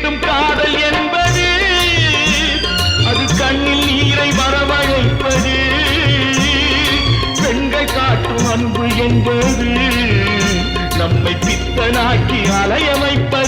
தீட்டும் காதல் என்பது அது கண்ணில் நீரை வரவழைப்பது. பெண்கள் காட்டும் அன்பு என்பது நம்மை பித்தனாக்கி அலைய வைப்பது.